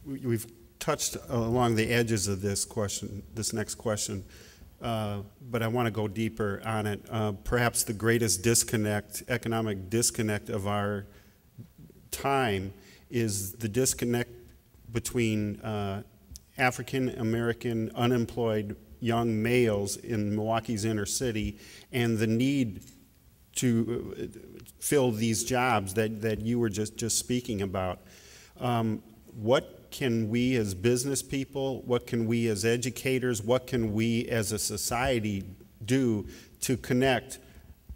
we've touched along the edges of this question, this next question, but I want to go deeper on it. Perhaps the greatest disconnect, economic disconnect of our time is the disconnect between African American unemployed young males in Milwaukee's inner city and the need to fill these jobs that you were just speaking about. What can we as business people, what can we as educators, what can we as a society do to connect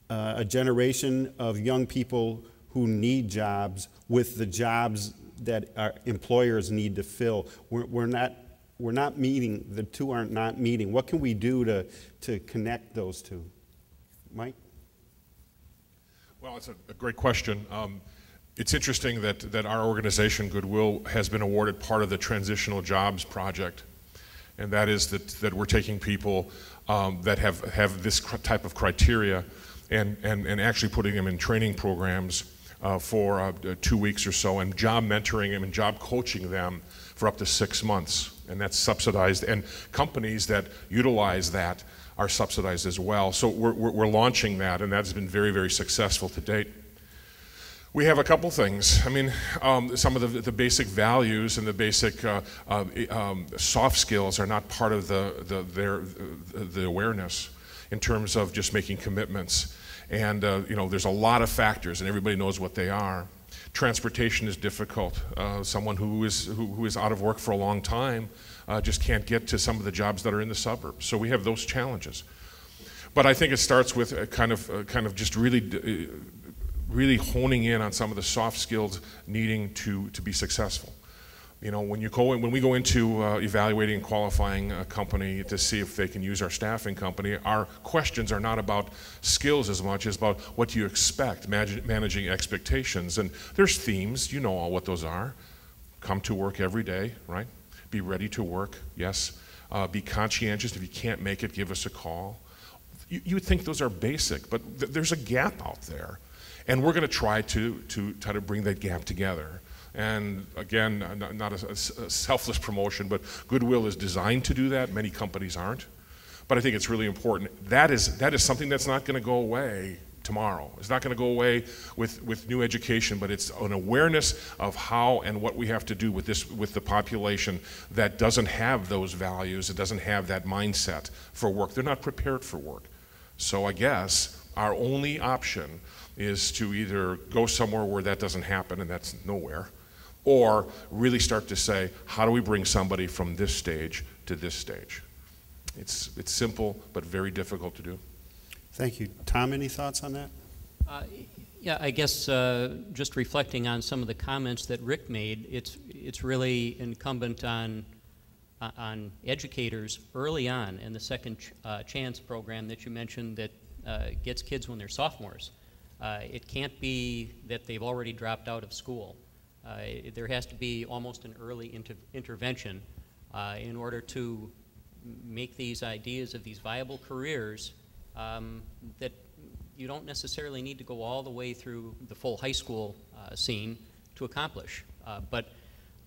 a generation of young people who need jobs with the jobs that our employers need to fill? We're not meeting, the two aren't not meeting. What can we do to connect those two? Mike? Well, it's a great question. It's interesting that our organization, Goodwill, has been awarded part of the Transitional Jobs Project. And that is that we're taking people that have this type of criteria and actually putting them in training programs for 2 weeks or so, and job mentoring them and job coaching them for up to 6 months. And that's subsidized. And companies that utilize that are subsidized as well. So we're launching that, and that's been very, very successful to date. We have a couple things. I mean, some of the basic values and the basic soft skills are not part of the awareness in terms of just making commitments. And you know, there's a lot of factors, and everybody knows what they are. Transportation is difficult. Someone who is out of work for a long time just can't get to some of the jobs that are in the suburbs. So we have those challenges. But I think it starts with a kind of just really honing in on some of the soft skills needing to be successful. You know, when we go into evaluating and qualifying a company to see if they can use our staffing company, our questions are not about skills as much as about what do you expect, managing expectations. And there's themes, you know all what those are. Come to work every day, right? Be ready to work, yes. Be conscientious. If you can't make it, give us a call. You would think those are basic, but there's a gap out there. And we're going to try to bring that gap together. And again, not a selfless promotion, but Goodwill is designed to do that. Many companies aren't. But I think it's really important. That is something that's not going to go away tomorrow. It's not going to go away with new education, but it's an awareness of how and what we have to do with the population that doesn't have those values, it doesn't have that mindset for work. They're not prepared for work. So I guess our only option is to either go somewhere where that doesn't happen, and that's nowhere, or really start to say, how do we bring somebody from this stage to this stage? It's simple, but very difficult to do. Thank you. Tom, any thoughts on that? Yeah, I guess just reflecting on some of the comments that Rick made, it's really incumbent on educators early on in the second chance program that you mentioned that gets kids when they're sophomores. It can't be that they've already dropped out of school. There has to be almost an early intervention in order to make these ideas of these viable careers that you don't necessarily need to go all the way through the full high school scene to accomplish. But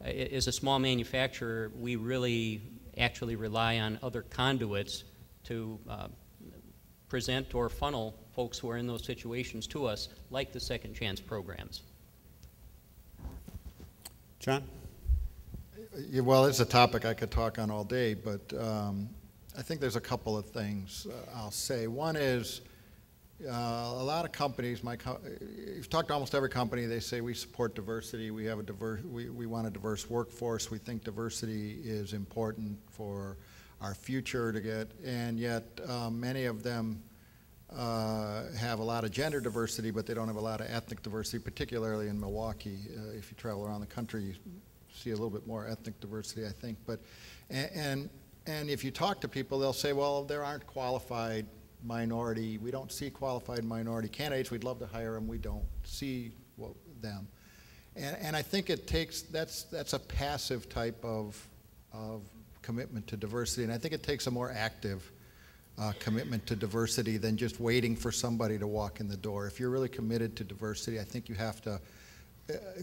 as a small manufacturer, we really actually rely on other conduits to present or funnel folks who are in those situations to us, like the second chance programs. John? Yeah, well, it's a topic I could talk on all day, but I think there's a couple of things I'll say. One is a lot of companies, you've talked to almost every company, they say we support diversity, we want a diverse workforce, we think diversity is important for our future to get, and yet many of them have a lot of gender diversity, but they don't have a lot of ethnic diversity, particularly in Milwaukee. If you travel around the country, you see a little bit more ethnic diversity, I think. But and if you talk to people, they'll say, well, there aren't qualified minority. We don't see qualified minority candidates. We'd love to hire them. We don't see them. And I think it takes, that's a passive type of commitment to diversity. And I think it takes a more active commitment to diversity than just waiting for somebody to walk in the door. If you're really committed to diversity, I think you have to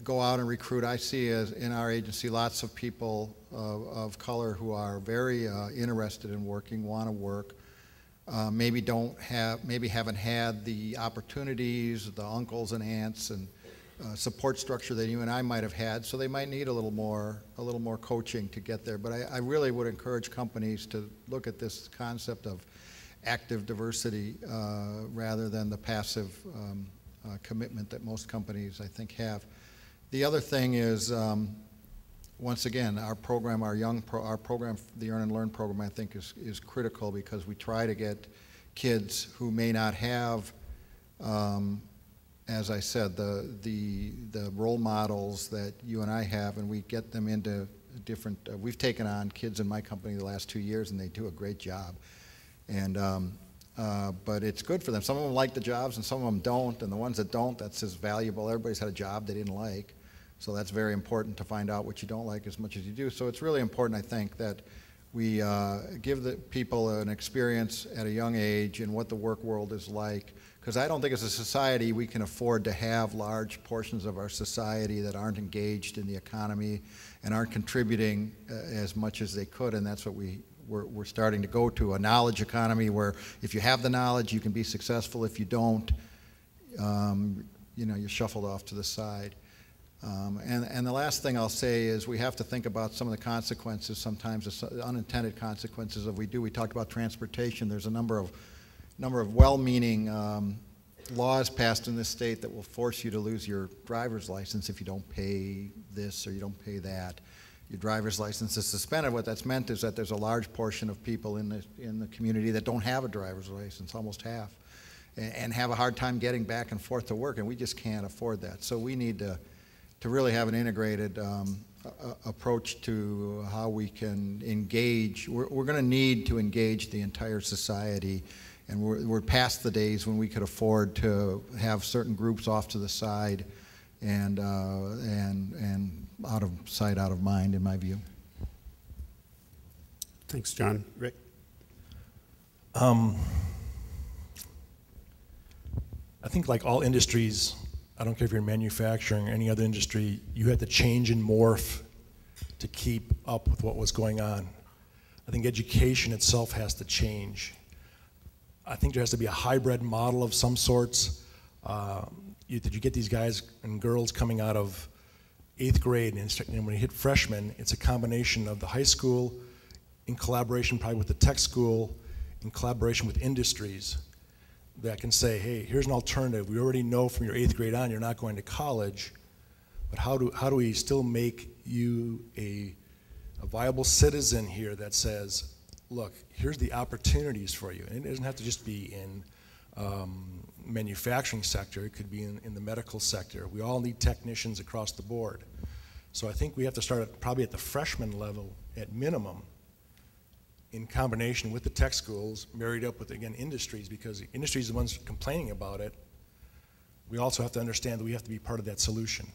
go out and recruit. I see as in our agency lots of people of color who are very interested in working, want to work. Maybe haven't had the opportunities, the uncles and aunts and support structure that you and I might have had, so they might need a little more coaching to get there. But I really would encourage companies to look at this concept of active diversity rather than the passive commitment that most companies, I think, have. The other thing is, once again, our program, the Earn and Learn program, I think is critical because we try to get kids who may not have, as I said, the role models that you and I have, and we get them into different. We've taken on kids in my company the last 2 years, and they do a great job. And but it's good for them. Some of them like the jobs, and some of them don't. And the ones that don't, that's as valuable. Everybody's had a job they didn't like. So that's very important to find out what you don't like as much as you do. So it's really important, I think, that we give the people an experience at a young age in what the work world is like. Because I don't think as a society we can afford to have large portions of our society that aren't engaged in the economy and aren't contributing as much as they could. And that's what we're starting to go to, a knowledge economy where if you have the knowledge, you can be successful. If you don't, you're shuffled off to the side. And the last thing I'll say is we have to think about some of the consequences, sometimes the unintended consequences of we talked about transportation. There's a number of well-meaning laws passed in this state that will force you to lose your driver's license if you don't pay this or you don't pay that. Your driver's license is suspended. What that's meant is that there's a large portion of people in the community that don't have a driver's license, almost half, and have a hard time getting back and forth to work, and we just can't afford that. So we need to really have an integrated approach to how we can engage. We're going to need to engage the entire society, and we're past the days when we could afford to have certain groups off to the side and out of sight, out of mind, in my view. Thanks, John. Rick? I think like all industries, I don't care if you're in manufacturing or any other industry, you had to change and morph to keep up with what was going on. I think education itself has to change. I think there has to be a hybrid model of some sorts. That you get these guys and girls coming out of 8th grade, and when you hit freshman, it's a combination of the high school in collaboration probably with the tech school, in collaboration with industries that can say, hey, here's an alternative. We already know from your 8th grade on you're not going to college, but how do we still make you a viable citizen here that says, look, here's the opportunities for you. And it doesn't have to just be in manufacturing sector, it could be in the medical sector. We all need technicians across the board. So I think we have to start probably at the freshman level at minimum in combination with the tech schools, married up with, again, industries, because industries are the ones complaining about it. We also have to understand that we have to be part of that solution.